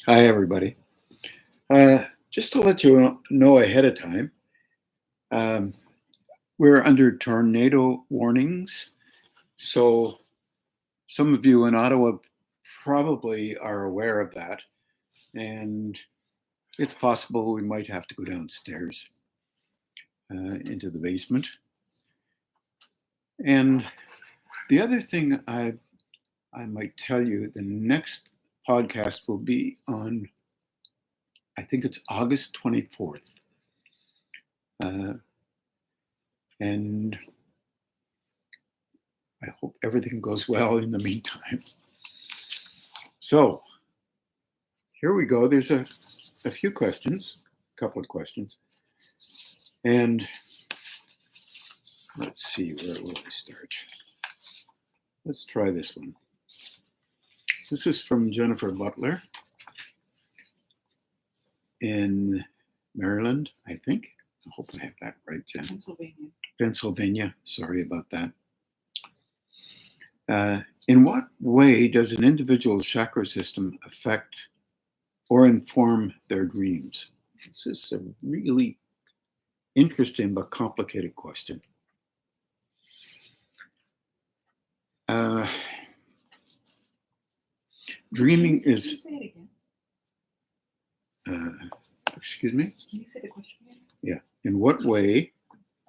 Hi, everybody. Just to let you know ahead of time, um, we're under tornado warnings. So some of you in Ottawa probably are aware of that. And it's possible we might have to go downstairs into the basement. And the other thing I might tell you, the next podcast will be on, I think it's August 24th. And I hope everything goes well in the meantime. So here we go. There's a few questions, a couple of questions. And let's see, where will I start? Let's try this one. This is from Jennifer Butler in Maryland, I think. I hope I have that right, Jen. Pennsylvania. Sorry about that. In what way does an individual's chakra system affect or inform their dreams? This is a really interesting but complicated question. Dreaming is. Can you say it again? Excuse me? Can you say the question again? Yeah. In what way,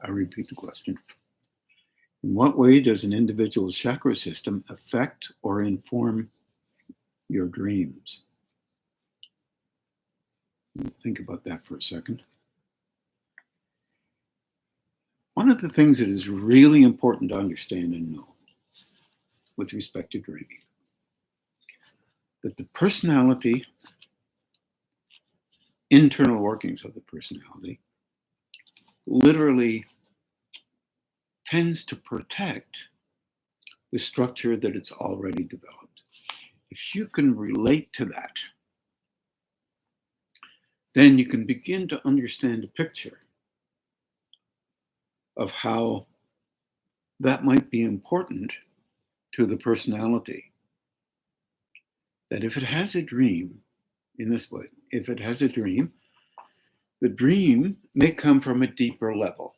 I'll repeat the question. In what way does an individual's chakra system affect or inform your dreams? Think about that for a second. One of the things that is really important to understand and know with respect to dreaming, that the personality, internal workings of the personality, literally tends to protect the structure that it's already developed. If you can relate to that, then you can begin to understand a picture of how that might be important to the personality. That if it has a dream, in this way, if it has a dream, the dream may come from a deeper level.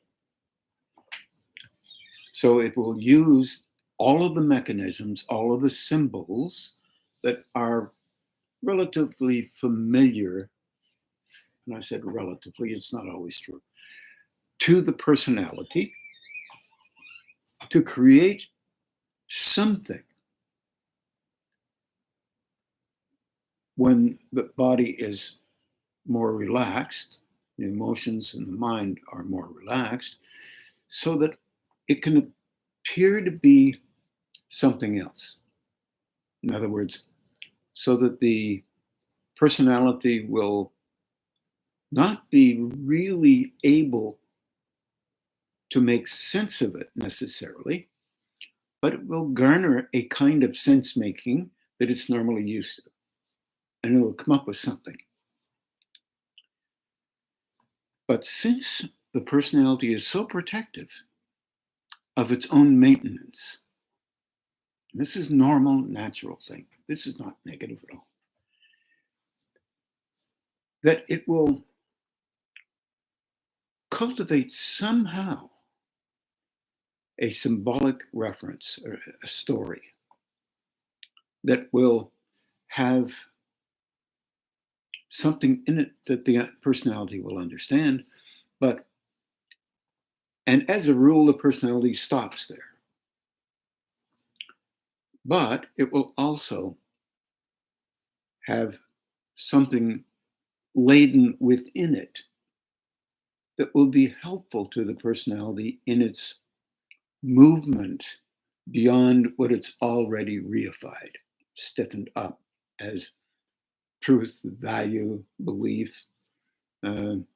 So it will use all of the mechanisms, all of the symbols that are relatively familiar, and I said relatively, it's not always true, to the personality to create something when the body is more relaxed, the emotions and the mind are more relaxed, so that it can appear to be something else. In other words, so that the personality will not be really able to make sense of it necessarily, but it will garner a kind of sense making that it's normally used to. And it will come up with something. But since the personality is so protective of its own maintenance, this is normal, natural thing. This is not negative at all. That it will cultivate somehow a symbolic reference or a story that will have something in it that the personality will understand, and as a rule, the personality stops there. But it will also have something laden within it that will be helpful to the personality in its movement beyond what it's already reified, stiffened up as truth, value, belief. And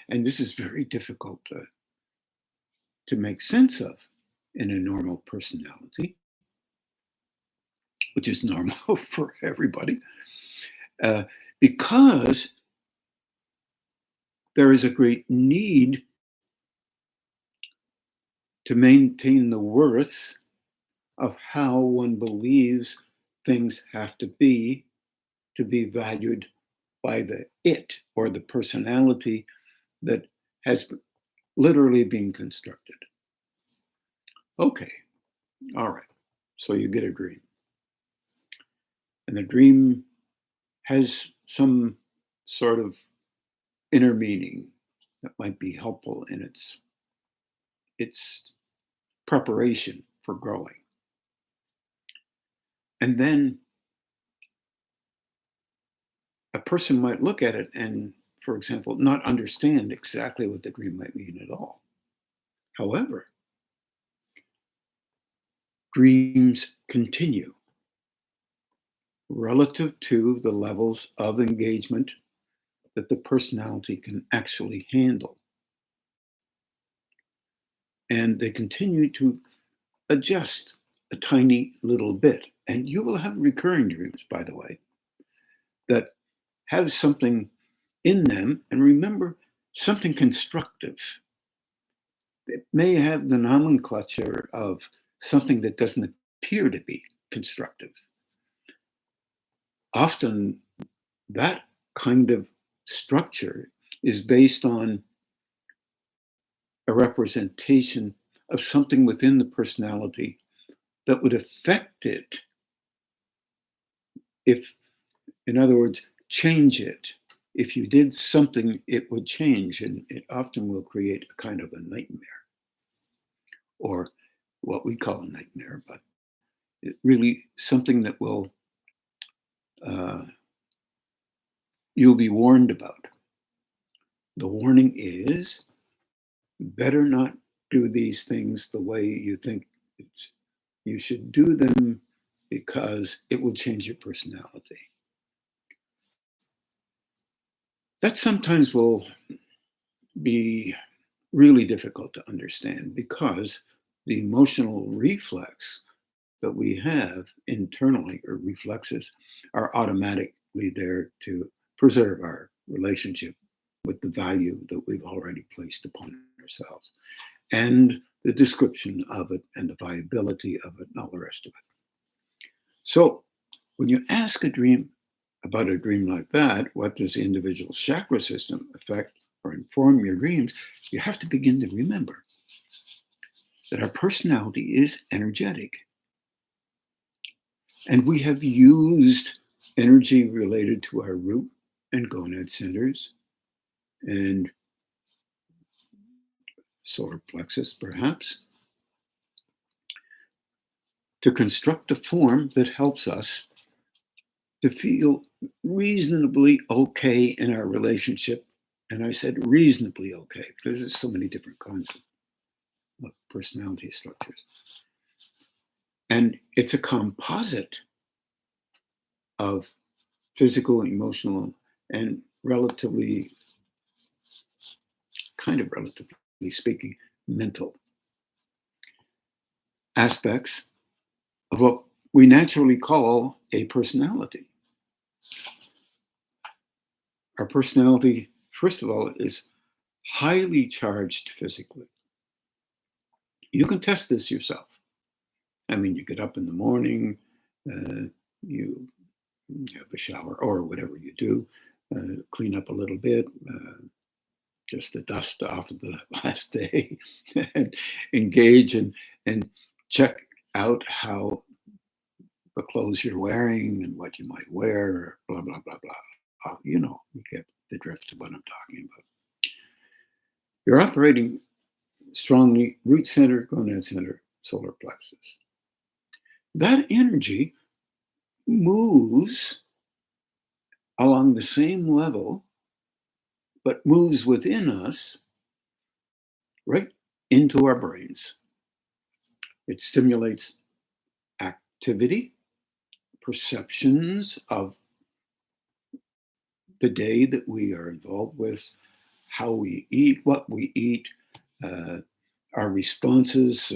this is very difficult to make sense of in a normal personality, which is normal for everybody, because there is a great need to maintain the worth of how one believes things have to be valued by the it or the personality that has literally been constructed. Okay, all right. So you get a dream. And the dream has some sort of inner meaning that might be helpful in its preparation for growing. And then a person might look at it and, for example, not understand exactly what the dream might mean at all. However, dreams continue relative to the levels of engagement that the personality can actually handle. And they continue to adjust a tiny little bit. And you will have recurring dreams, by the way, that have something in them. And remember, something constructive. It may have the nomenclature of something that doesn't appear to be constructive. Often, that kind of structure is based on a representation of something within the personality that would affect it if, in other words, change it. If you did something, it would change, and it often will create a kind of a nightmare, or what we call a nightmare, but it really something that will you'll be warned about. The warning is better not do these things the way you think you should do them, because it will change your personality. That sometimes will be really difficult to understand, because the emotional reflex that we have internally, or reflexes, are automatically there to preserve our relationship with the value that we've already placed upon ourselves, and the description of it, and the viability of it, and all the rest of it. So when you ask a dream about a dream like that, what does the individual chakra system affect or inform your dreams? You have to begin to remember that our personality is energetic. And we have used energy related to our root and gonad centers and solar plexus, perhaps, to construct a form that helps us to feel reasonably okay in our relationship. And I said reasonably okay, because there's so many different kinds of personality structures. And it's a composite of physical, emotional, and relatively speaking, mental aspects of what we naturally call a personality. Our personality, first of all, is highly charged physically. You can test this yourself. I mean, you get up in the morning, you have a shower or whatever you do, clean up a little bit, just the dust off of the last day, and engage and check out how the clothes you're wearing and what you might wear, blah, blah, blah, blah. You get the drift of what I'm talking about. You're operating strongly root center, gonad center, solar plexus. That energy moves along the same level, but moves within us right into our brains. It stimulates activity, perceptions of the day that we are involved with, how we eat, what we eat, our responses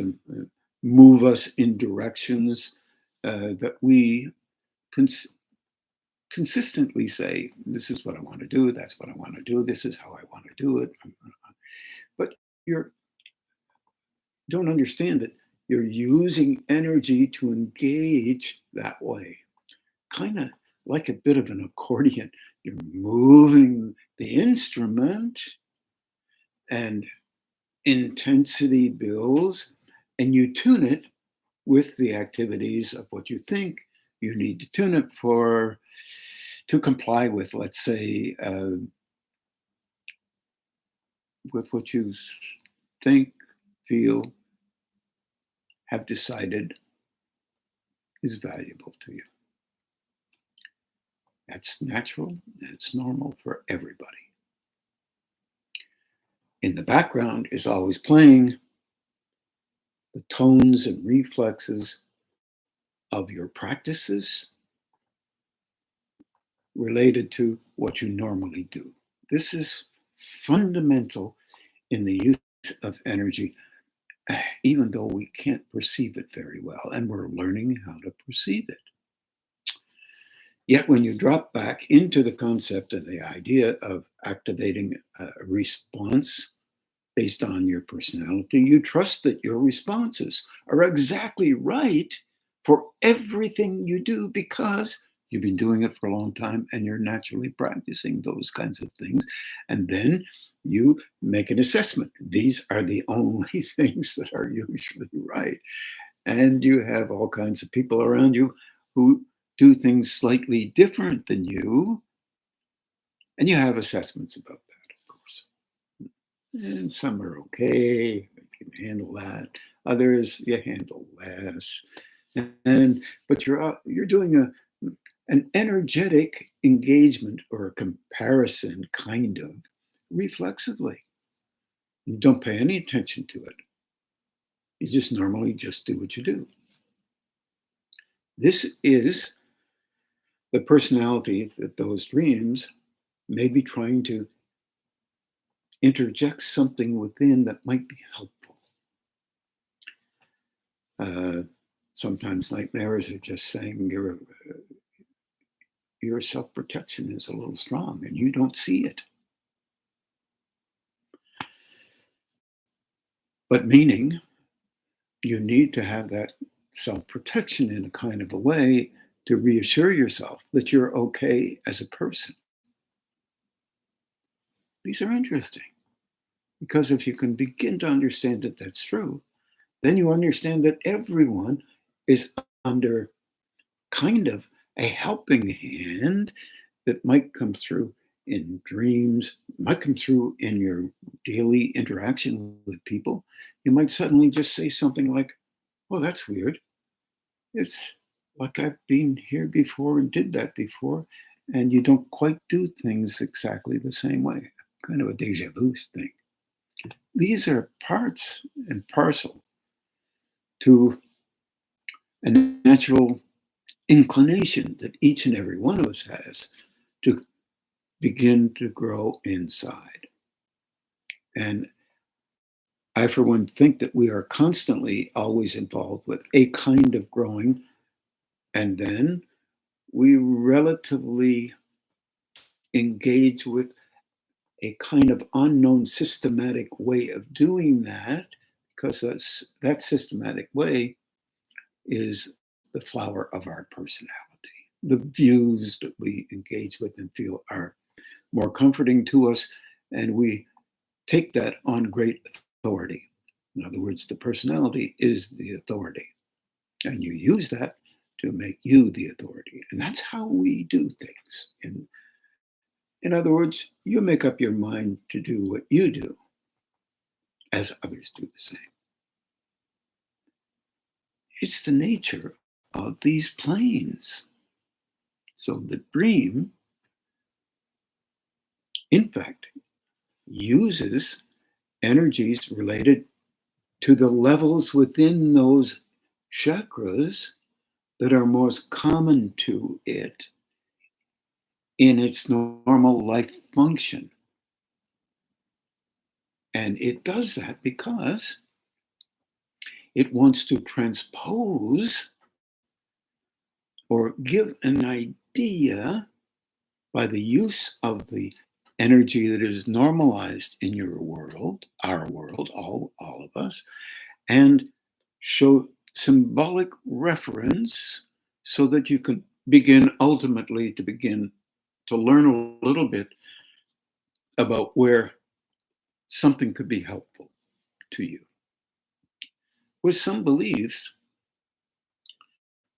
move us in directions that we consistently say, this is what I want to do, that's what I want to do, this is how I want to do it. But you don't understand that you're using energy to engage that way, kind of like a bit of an accordion. You're moving the instrument, and intensity builds, and you tune it with the activities of what you think you need to tune it for to comply with, let's say, with what you think, feel, have decided is valuable to you. That's natural, it's normal for everybody. In the background is always playing the tones and reflexes of your practices related to what you normally do. This is fundamental in the use of energy, even though we can't perceive it very well, and we're learning how to perceive it. Yet when you drop back into the concept and the idea of activating a response based on your personality, you trust that your responses are exactly right for everything you do because you've been doing it for a long time and you're naturally practicing those kinds of things. And then you make an assessment. These are the only things that are usually right. And you have all kinds of people around you who do things slightly different than you. And you have assessments about that, of course. And some are okay, you can handle that. Others you handle less. But you're doing an energetic engagement or a comparison kind of reflexively. You don't pay any attention to it. You just normally just do what you do. This is the personality that those dreams may be trying to interject something within that might be helpful. Sometimes nightmares are just saying your self-protection is a little strong and you don't see it. But meaning you need to have that self-protection in a kind of a way to reassure yourself that you're okay as a person. These are interesting because if you can begin to understand that that's true, then you understand that everyone is under kind of a helping hand that might come through in dreams, might come through in your daily interaction with people. You might suddenly just say something like, "Oh, that's weird. It's like I've been here before and did that before." And you don't quite do things exactly the same way. Kind of a deja vu thing. These are parts and parcel to a natural inclination that each and every one of us has to begin to grow inside. And I, for one, think that we are constantly always involved with a kind of growing, and then we relatively engage with a kind of unknown systematic way of doing that, because that systematic way is the flower of our personality. The views that we engage with and feel are more comforting to us, and we take that on great authority. In other words, the personality is the authority, and you use that to make you the authority. And that's how we do things. In other words, you make up your mind to do what you do, as others do the same. It's the nature of these planes. So the dream, in fact, uses energies related to the levels within those chakras that are most common to it in its normal life function. And it does that because it wants to transpose or give an idea by the use of the energy that is normalized in your world, our world, all of us, and show symbolic reference so that you can begin to learn a little bit about where something could be helpful to you. With some beliefs,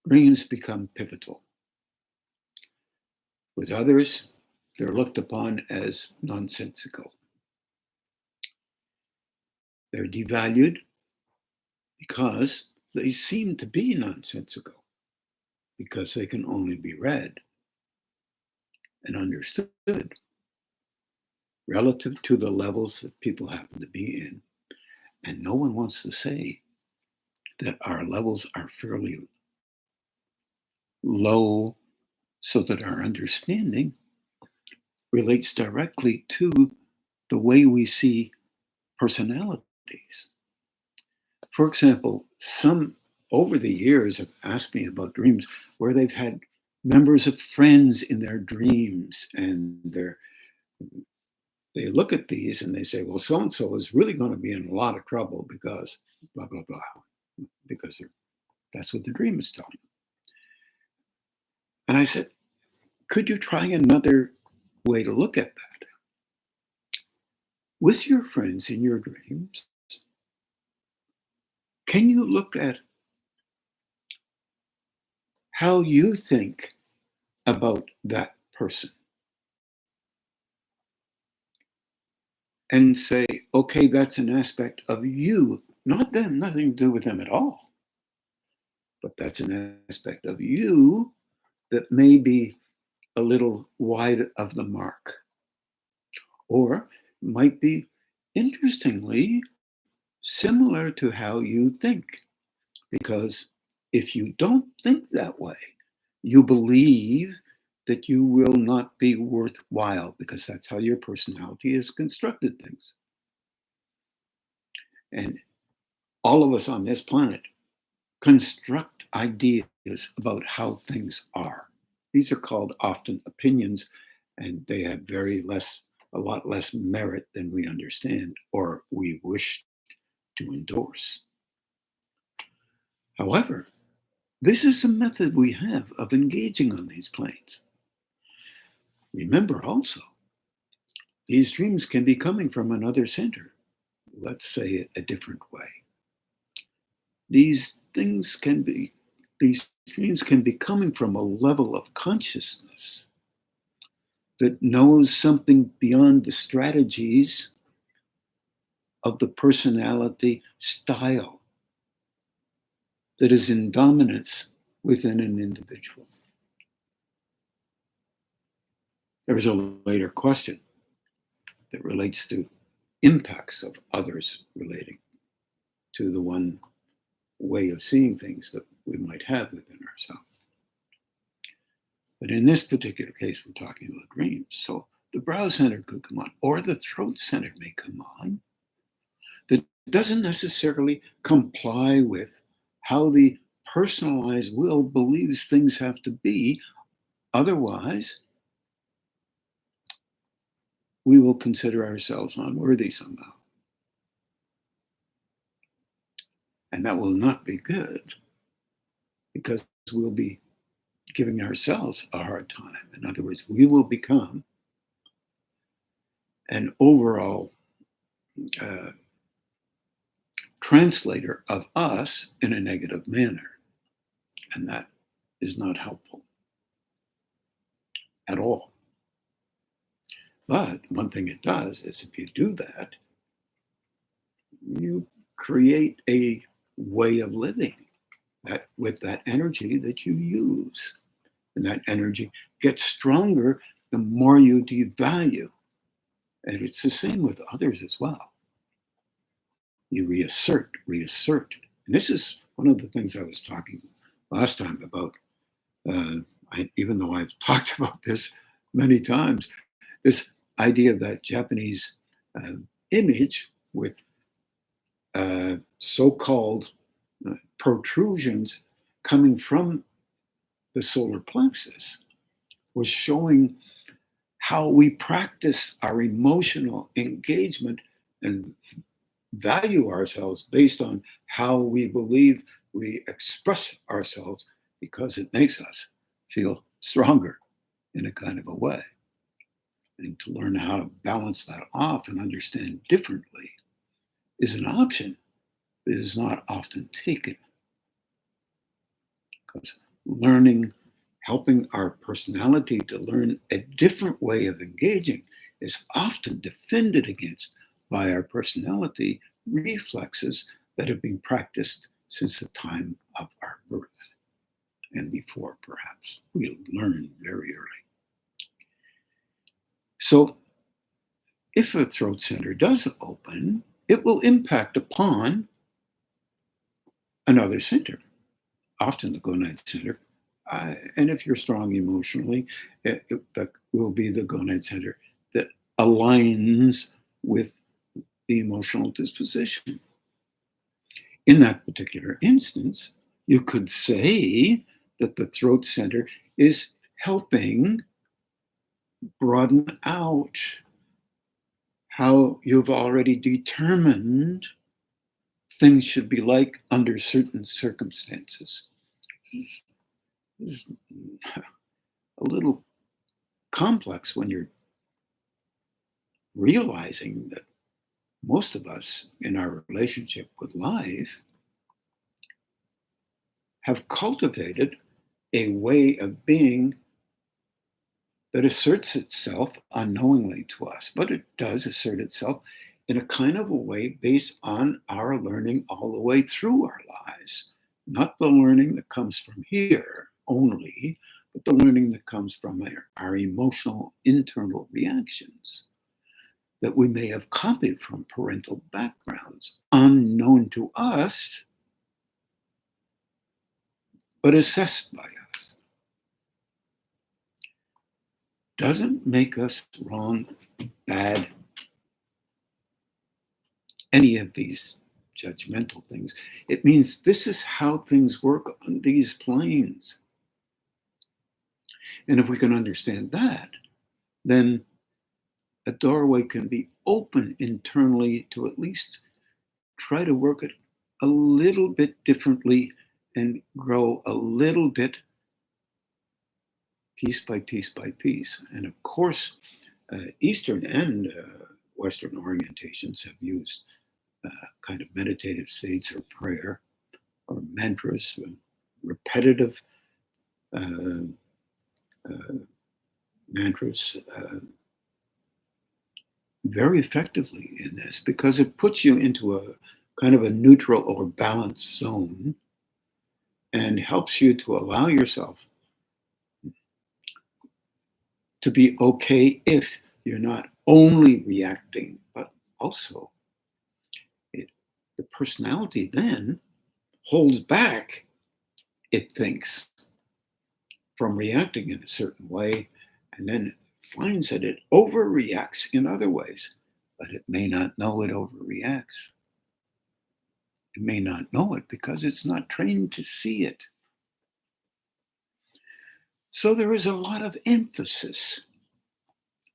dreams become pivotal. With others, they're looked upon as nonsensical. They're devalued because they seem to be nonsensical, because they can only be read and understood relative to the levels that people happen to be in. And no one wants to say that our levels are fairly low so that our understanding relates directly to the way we see personalities. For example, some over the years have asked me about dreams where they've had members of friends in their dreams, and they look at these and they say, well, so and so is really going to be in a lot of trouble because blah, blah, blah, because that's what the dream is telling them. And I said, could you try another way to look at that? With your friends in your dreams, can you look at how you think about that person and say, okay, that's an aspect of you, not them, nothing to do with them at all, but that's an aspect of you that may be a little wide of the mark, or might be, interestingly, similar to how you think. Because if you don't think that way, you believe that you will not be worthwhile, because that's how your personality has constructed things. And all of us on this planet construct ideas about how things are. These are called often opinions, and they have a lot less merit than we understand or we wish to endorse. However, this is a method we have of engaging on these planes. Remember also, these dreams can be coming from another center. Let's say it a different way. These dreams can be coming from a level of consciousness that knows something beyond the strategies of the personality style that is in dominance within an individual. There's a later question that relates to impacts of others relating to the one way of seeing things that we might have within ourselves. But in this particular case, we're talking about dreams. So the brow center could come on, or the throat center may come on, that doesn't necessarily comply with how the personalized will believes things have to be. Otherwise, we will consider ourselves unworthy somehow. And that will not be good, because we'll be giving ourselves a hard time. In other words, we will become an overall translator of us in a negative manner. And that is not helpful at all. But one thing it does is, if you do that, you create a way of living that with that energy that you use. And that energy gets stronger the more you devalue. And it's the same with others as well. You reassert. And this is one of the things I was talking last time about, even though I've talked about this many times, this idea of that Japanese image with so-called protrusions coming from the solar plexus was showing how we practice our emotional engagement and value ourselves based on how we believe we express ourselves, because it makes us feel stronger in a kind of a way. And to learn how to balance that off and understand differently is an option that is not often taken, because learning, helping our personality to learn a different way of engaging is often defended against by our personality reflexes that have been practiced since the time of our birth and before, perhaps. We learn very early. So if a throat center does open, it will impact upon another center, often the gonad center. And if you're strong emotionally, that will be the gonad center that aligns with the emotional disposition. In that particular instance, you could say that the throat center is helping broaden out how you've already determined things should be like under certain circumstances. This is a little complex when you're realizing that most of us in our relationship with life have cultivated a way of being that asserts itself unknowingly to us, but it does assert itself in a kind of a way based on our learning all the way through our lives. Not the learning that comes from here only, but the learning that comes from our emotional internal reactions that we may have copied from parental backgrounds, unknown to us, but assessed by us. Doesn't make us wrong, bad, any of these judgmental things. It means this is how things work on these planes. And if we can understand that, then a doorway can be open internally to at least try to work it a little bit differently and grow a little bit piece by piece by piece. And of course, Eastern and Western orientations have used kind of meditative states or prayer or mantras, repetitive mantras very effectively in this, because it puts you into a kind of a neutral or balanced zone and helps you to allow yourself to be okay if you're not only reacting, but also the personality then holds back, it thinks, from reacting in a certain way, and then finds that it overreacts in other ways, but it may not know it overreacts. It may not know it because it's not trained to see it. So there is a lot of emphasis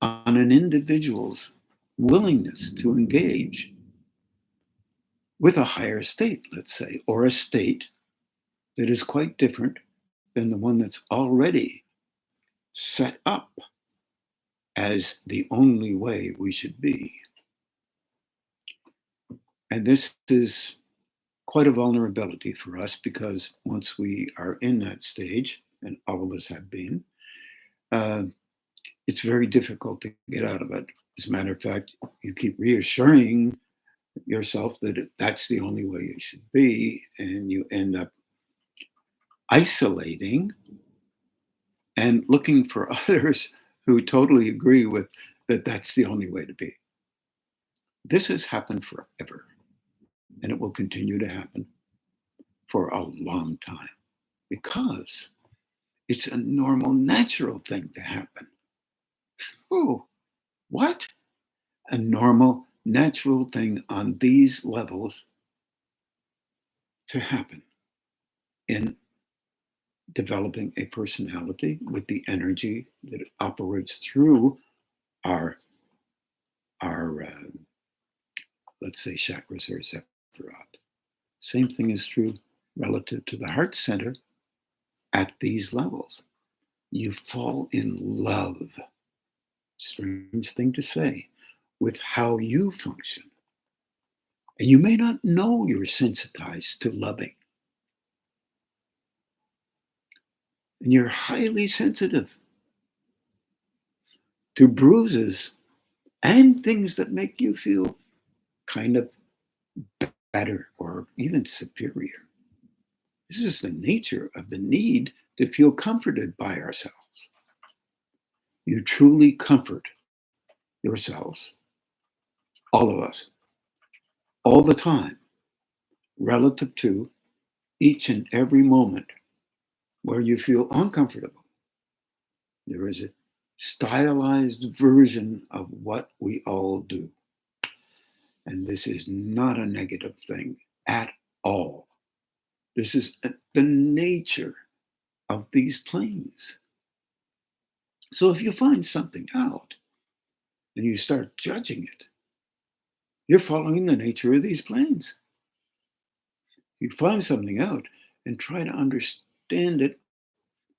on an individual's willingness to engage with a higher state, let's say, or a state that is quite different than the one that's already set up as the only way we should be. And this is quite a vulnerability for us, because once we are in that stage, and all of us have been, it's very difficult to get out of it. As a matter of fact, you keep reassuring yourself that that's the only way you should be, and you end up isolating and looking for others who totally agree with that that's the only way to be. This has happened forever, and it will continue to happen for a long time, because it's a normal, natural thing to happen. Oh, what? A normal, natural thing on these levels to happen in developing a personality with the energy that operates through our let's say chakras or sephiroth. Same thing is true relative to the heart center at these levels. You fall in love, strange thing to say, with how you function. And you may not know you're sensitized to loving. And you're highly sensitive to bruises and things that make you feel kind of better or even superior. This is the nature of the need to feel comforted by ourselves. You truly comfort yourselves, all of us, all the time, relative to each and every moment where you feel uncomfortable. There is a stylized version of what we all do. And this is not a negative thing at all. This is the nature of these planes. So if you find something out and you start judging it, you're following the nature of these planes. You find something out and try to understand it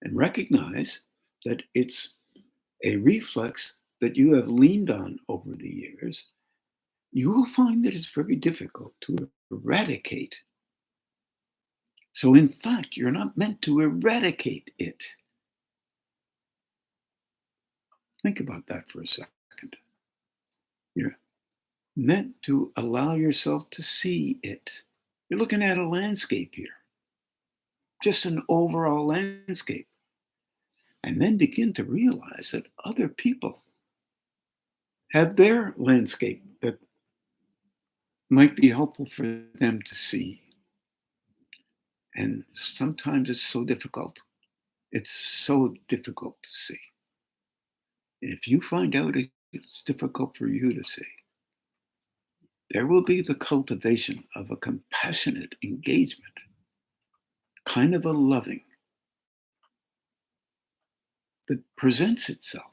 and recognize that it's a reflex that you have leaned on over the years, you will find that it's very difficult to eradicate. So in fact, you're not meant to eradicate it. Think about that for a second. You're meant to allow yourself to see it. You're looking at a landscape here, just an overall landscape. And then begin to realize that other people have their landscape that might be helpful for them to see. And sometimes it's so difficult. It's so difficult to see. If you find out it's difficult for you to see, there will be the cultivation of a compassionate engagement, kind of a loving, that presents itself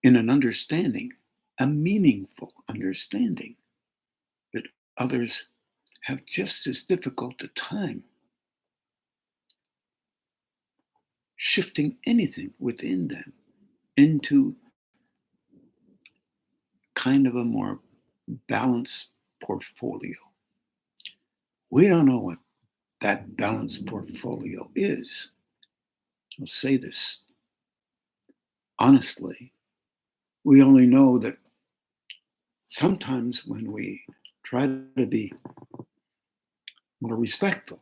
in an understanding, a meaningful understanding that others have just as difficult a time shifting anything within them into kind of a more balanced portfolio. We don't know what that balanced portfolio is. I'll say this honestly. We only know that sometimes when we try to be more respectful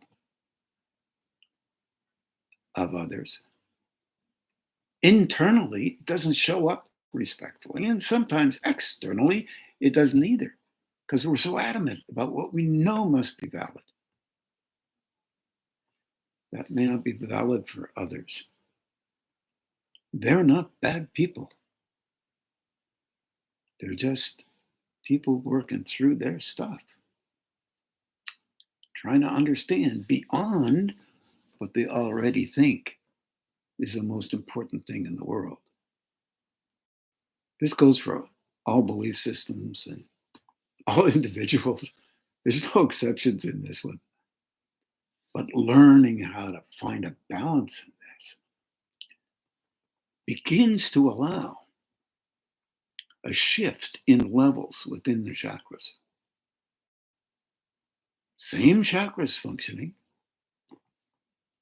of others, internally it doesn't show up respectfully, and sometimes externally it doesn't either, because we're so adamant about what we know must be valid. That may not be valid for others. They're not bad people. They're just people working through their stuff, trying to understand beyond what they already think is the most important thing in the world. This goes for all belief systems and all individuals. There's no exceptions in this one. But learning how to find a balance in this begins to allow a shift in levels within the chakras. Same chakras functioning,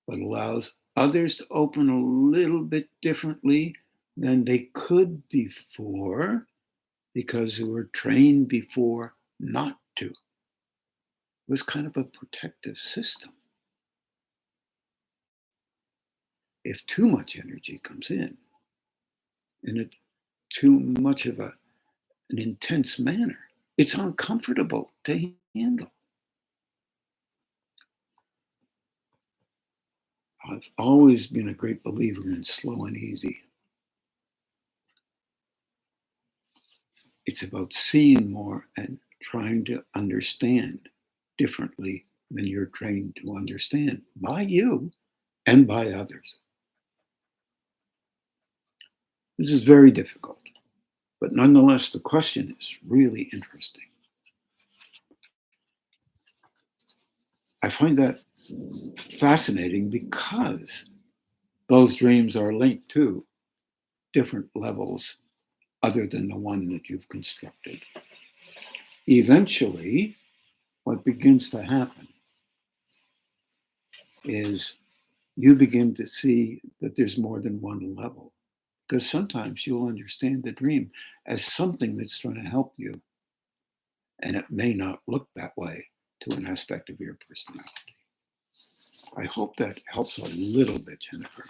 but allows others to open a little bit differently than they could before because they were trained before not to. It was kind of a protective system. If too much energy comes in too much of an intense manner, it's uncomfortable to handle. I've always been a great believer in slow and easy. It's about seeing more and trying to understand differently than you're trained to understand by you and by others. This is very difficult, but nonetheless, the question is really interesting. I find that fascinating because those dreams are linked to different levels other than the one that you've constructed. Eventually, what begins to happen is you begin to see that there's more than one level. Because sometimes you'll understand the dream as something that's trying to help you, and it may not look that way to an aspect of your personality. I hope that helps a little bit, Jennifer.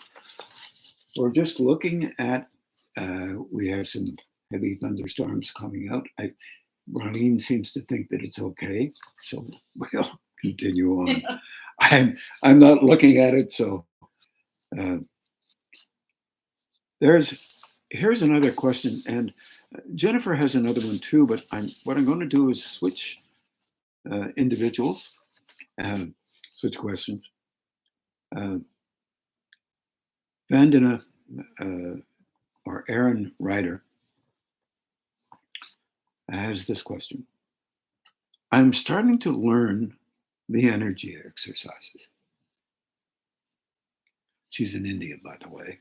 We're just looking at, we have some heavy thunderstorms coming out. Roneen seems to think that it's okay, so we'll continue on. I'm not looking at it, so here's another question, and Jennifer has another one too. But what I'm going to do is switch individuals, switch questions. Vandana or Aaron Ryder has this question. I'm starting to learn the energy exercises. She's in India, by the way.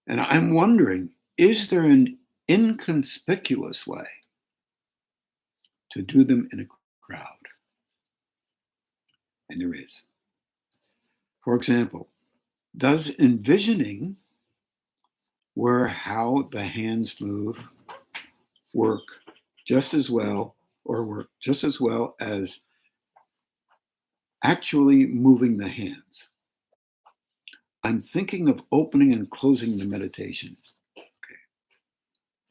And I'm wondering, is there an inconspicuous way to do them in a crowd? And there is. For example, does envisioning how the hands move work just as well, or work just as well as actually moving the hands? I'm thinking of opening and closing the meditation. Okay.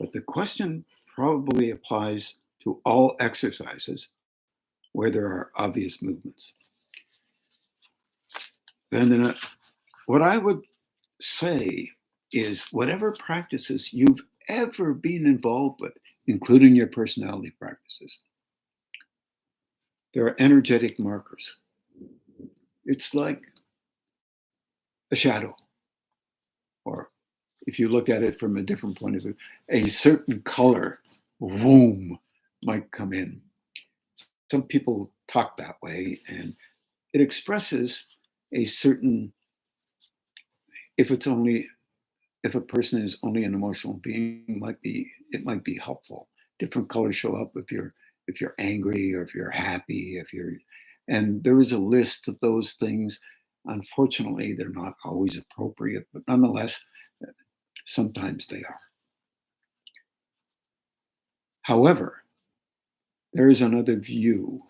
But the question probably applies to all exercises where there are obvious movements. Then what I would say is whatever practices you've ever been involved with, including your personality practices, there are energetic markers. It's like a shadow, or if you look at it from a different point of view, a certain color, boom, might come in. Some people talk that way, and it expresses a certain, if a person is only an emotional being, it might be helpful. Different colors show up if you're angry, or if you're happy, and there is a list of those things. Unfortunately, they're not always appropriate, but nonetheless, sometimes they are. However, there is another view,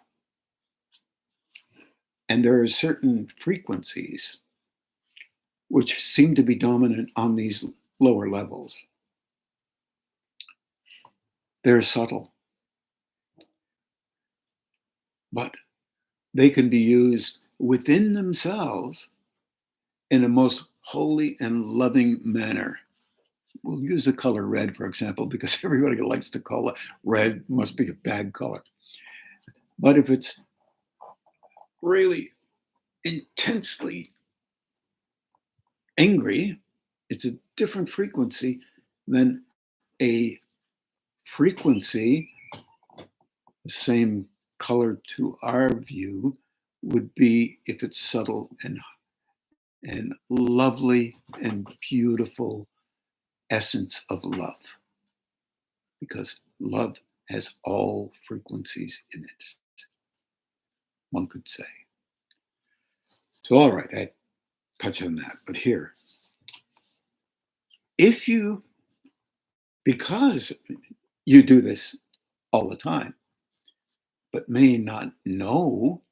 and there are certain frequencies which seem to be dominant on these lower levels. They're subtle, but they can be used within themselves in a most holy and loving manner. We'll use the color red, for example, because everybody likes to call it red, must be a bad color. But if it's really intensely angry, it's a different frequency than a frequency, the same color to our view, would be if it's subtle and lovely and beautiful essence of love, because love has all frequencies in it, one could say. So, all right, I touch on that, but here, because you do this all the time, but may not know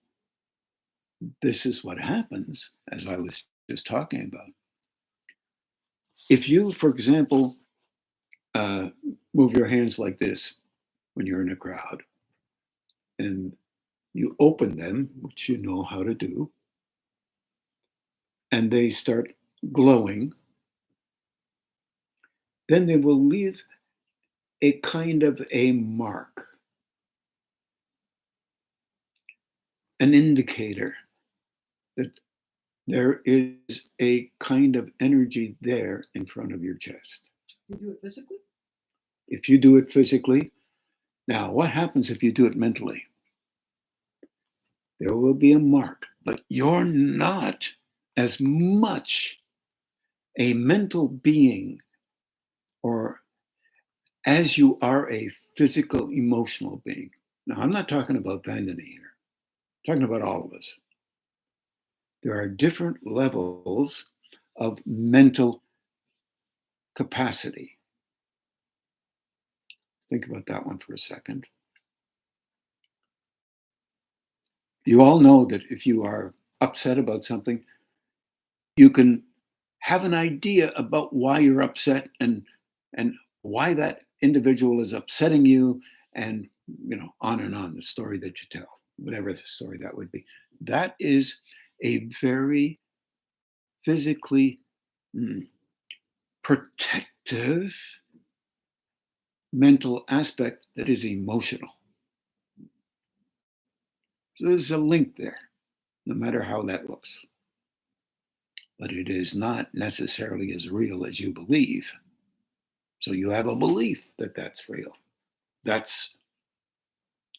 this is what happens, as I was just talking about. If you, for example, move your hands like this when you're in a crowd, and you open them, which you know how to do, and they start glowing, then they will leave a kind of a mark, an indicator that there is a kind of energy there in front of your chest. You do it physically? If you do it physically, now what happens if you do it mentally? There will be a mark, but you're not as much a mental being, or as you are a physical, emotional being. Now, I'm not talking about vanity here. I'm talking about all of us. There are different levels of mental capacity. Think about that one for a second. You all know that if you are upset about something, you can have an idea about why you're upset and why that individual is upsetting you, and on and on, the story that you tell, whatever the story that would be. That is a very physically protective mental aspect that is emotional. So there's a link there, no matter how that looks. But it is not necessarily as real as you believe. So you have a belief that that's real. That's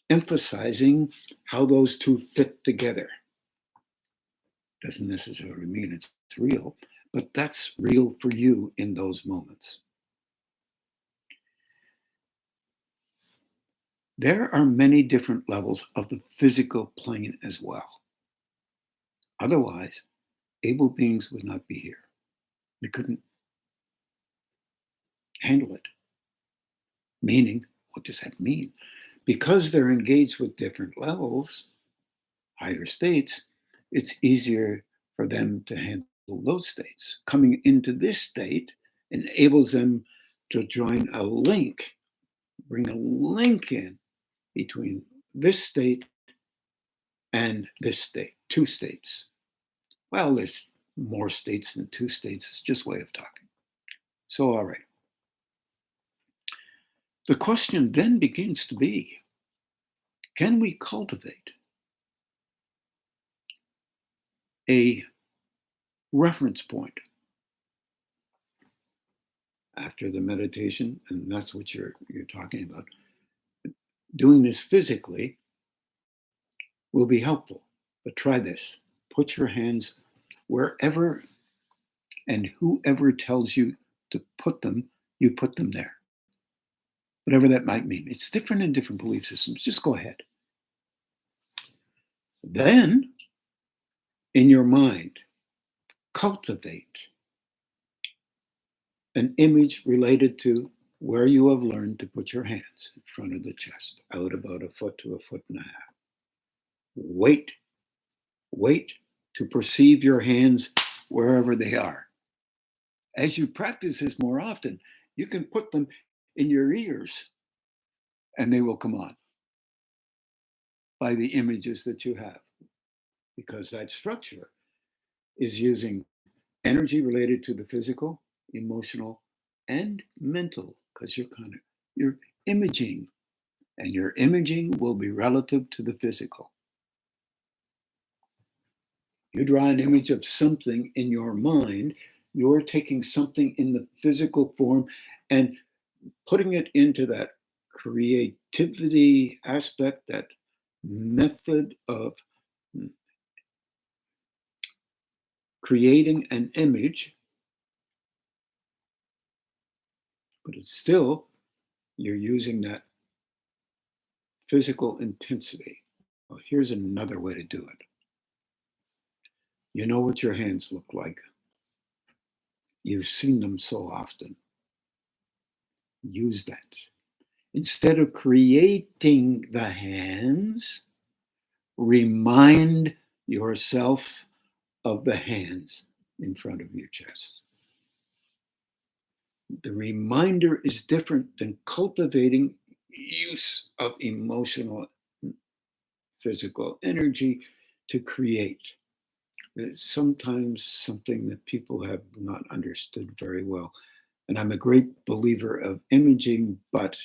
emphasizing how those two fit together. Doesn't necessarily mean it's real, but that's real for you in those moments. There are many different levels of the physical plane as well. Otherwise, able beings would not be here. They couldn't handle it. Meaning, what does that mean? Because they're engaged with different levels, higher states, it's easier for them to handle those states. Coming into this state enables them to join a link, bring a link in between this state and this state, two states. Well, there's more states than two states. It's just a way of talking. So, all right. The question then begins to be, can we cultivate a reference point after the meditation? And that's what you're talking about. Doing this physically will be helpful, but try this. Put your hands wherever and whoever tells you to put them, you put them there. Whatever that might mean. It's different in different belief systems. Just go ahead. Then, in your mind, cultivate an image related to where you have learned to put your hands in front of the chest, out about a foot to a foot and a half. Wait to perceive your hands wherever they are. As you practice this more often, you can put them in your ears and they will come on by the images that you have, because that structure is using energy related to the physical, emotional, and mental, because you're imaging, and your imaging will be relative to the physical. You draw an image of something in your mind, you're taking something in the physical form and putting it into that creativity aspect, that method of creating an image, but it's still, you're using that physical intensity. Well, here's another way to do it. You know what your hands look like. You've seen them so often. Use that. Instead of creating the hands, remind yourself of the hands in front of your chest. The reminder is different than cultivating use of emotional, physical energy to create. It's sometimes something that people have not understood very well. And I'm a great believer of imaging, but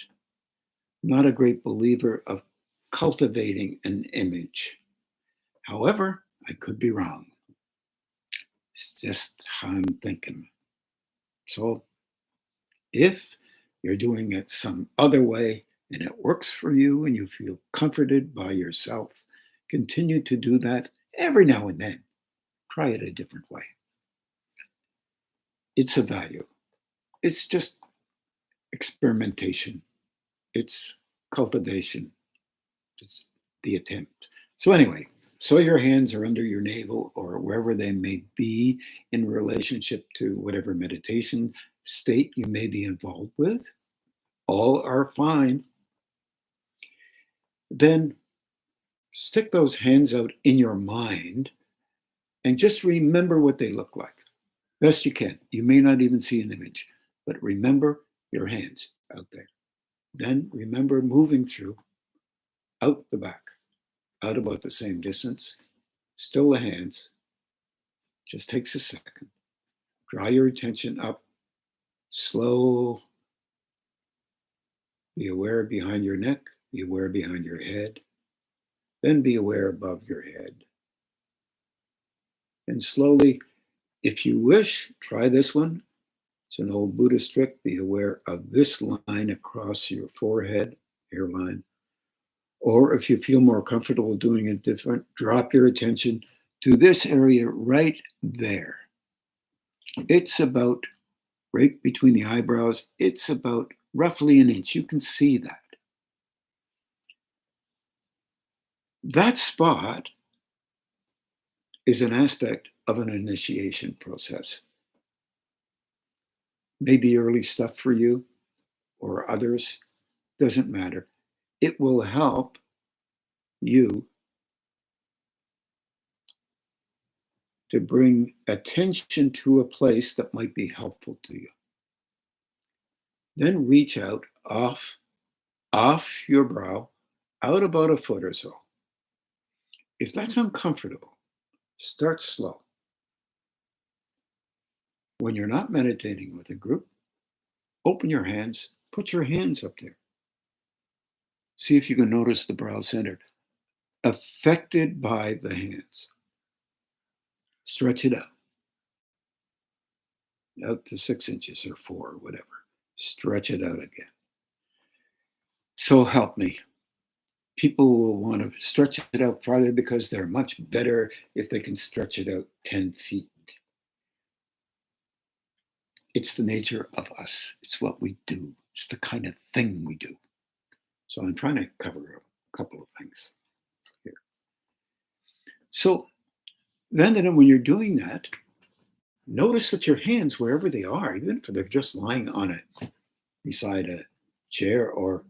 not a great believer of cultivating an image. However, I could be wrong. It's just how I'm thinking. So if you're doing it some other way and it works for you and you feel comforted by yourself, continue to do that every now and then. Try it a different way. it's a value. It's just experimentation. It's cultivation. It's the attempt. So anyway, so your hands are under your navel or wherever they may be in relationship to whatever meditation state you may be involved with. All are fine. Then stick those hands out in your mind and just remember what they look like. Best you can. You may not even see an image, but remember your hands out there. Then remember moving through out the back, out about the same distance, still the hands. Just takes a second. Draw your attention up, slow. Be aware behind your neck, be aware behind your head, then be aware above your head. And slowly, if you wish, try this one. It's an old Buddhist trick. Be aware of this line across your forehead, hairline. Or if you feel more comfortable doing it different, drop your attention to this area right there. It's about right between the eyebrows. It's about roughly an inch. You can see that. That spot is an aspect of an initiation process. Maybe early stuff for you or others, doesn't matter. It will help you to bring attention to a place that might be helpful to you. Then reach out off your brow, out about a foot or so. If that's uncomfortable, start slow. When you're not meditating with a group, open your hands, put your hands up there. See if you can notice the brow center affected by the hands. Stretch it out to 6 inches or 4 or whatever. Stretch it out again. So help me. People will want to stretch it out farther because they're much better if they can stretch it out 10 feet. It's the nature of us. It's what we do. It's the kind of thing we do. So I'm trying to cover a couple of things here. So then when you're doing that, notice that your hands, wherever they are, even if they're just lying on beside a chair or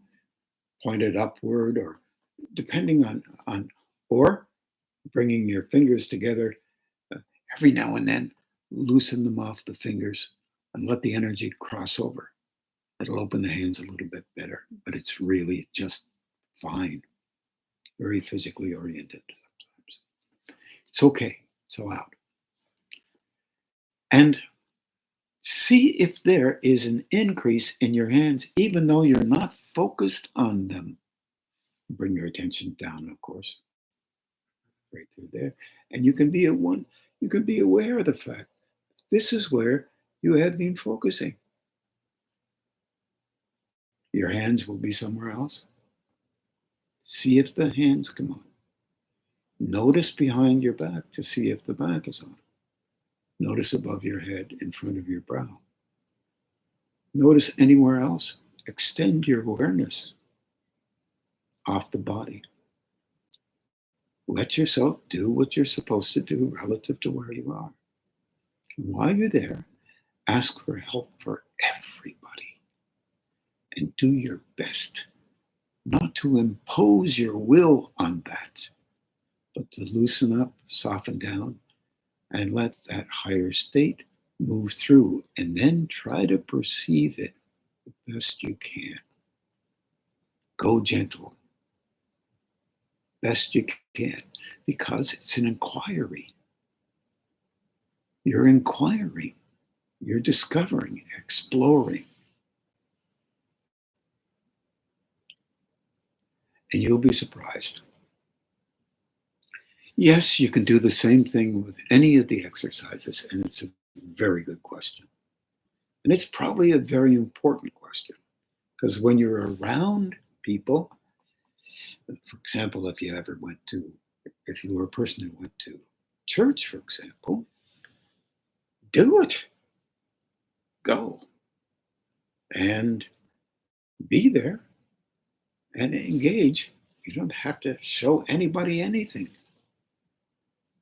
pointed upward, or depending on or bringing your fingers together, every now and then loosen them off the fingers and let the energy cross over. It'll open the hands a little bit better, but it's really just fine. Very physically oriented sometimes. It's okay. It's allowed. And see if there is an increase in your hands, even though you're not focused on them. Bring your attention down, of course, right through there. And you can be aware of the fact this is where you have been focusing. Your hands will be somewhere else. See if the hands come on. Notice behind your back to see if the back is on. Notice above your head, in front of your brow. Notice anywhere else. Extend your awareness off the body. Let yourself do what you're supposed to do relative to where you are. And while you're there, ask for help for everybody. And do your best not to impose your will on that, but to loosen up, soften down, and let that higher state move through, and then try to perceive it the best you can. Go gentle, best you can, because it's an inquiry. You're inquiring, you're discovering, exploring. And you'll be surprised. Yes, you can do the same thing with any of the exercises, and it's a very good question. And it's probably a very important question, because when you're around people, for example, if you were a person who went to church, for example, do it. go and be there and engage. You don't have to show anybody anything.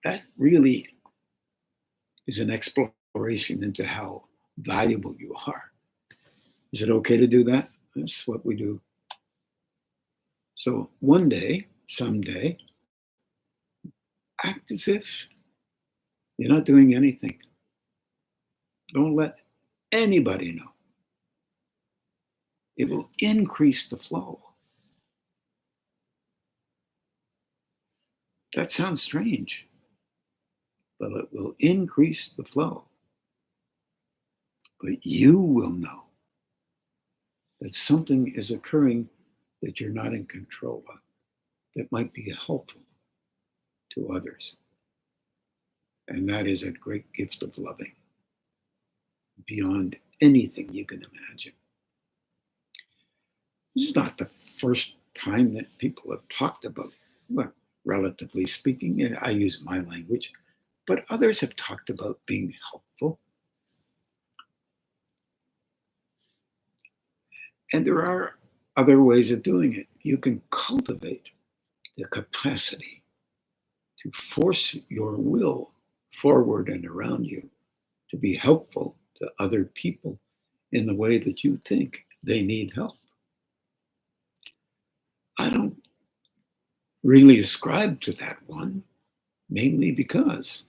That really is an exploration into how valuable you are. Is it okay to do that? That's what we do. So one day, someday, act as if you're not doing anything. Don't let anybody know. It will increase the flow. That sounds strange, but it will increase the flow. But you will know that something is occurring that you're not in control of, that might be helpful to others. And that is a great gift of loving, beyond anything you can imagine. This is not the first time that people have talked about, well, relatively speaking, I use my language, but others have talked about being helpful. And there are other ways of doing it. You can cultivate the capacity to force your will forward and around you to be helpful to other people in the way that you think they need help. I don't really ascribe to that one, mainly because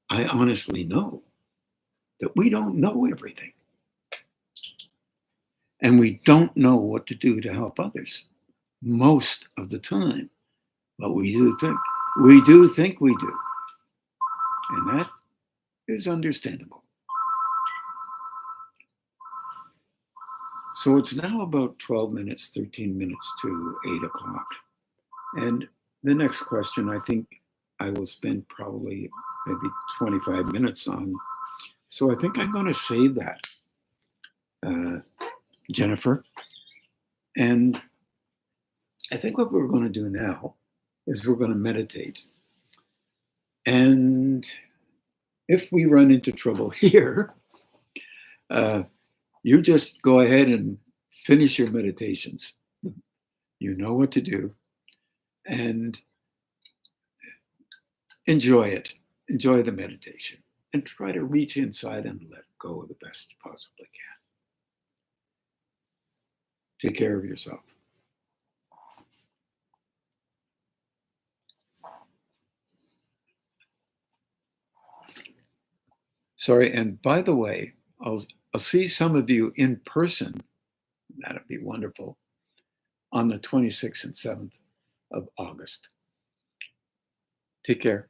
I honestly know that we don't know everything. And we don't know what to do to help others most of the time. But we do think we do. And that is understandable. So it's now about 12 minutes, 13 minutes to 8 o'clock. And the next question, I think I will spend probably maybe 25 minutes on. So I think I'm going to save that, Jennifer. And I think what we're going to do now is we're going to meditate. And if we run into trouble here, you just go ahead and finish your meditations. You know what to do. And enjoy it. Enjoy the meditation. And try to reach inside and let go the best you possibly can. Take care of yourself. Sorry, and by the way, I'll see some of you in person. That'd be wonderful. On the 26th and 7th of August. Take care.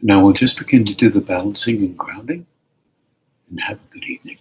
Now we'll just begin to do the balancing and grounding, and have a good evening.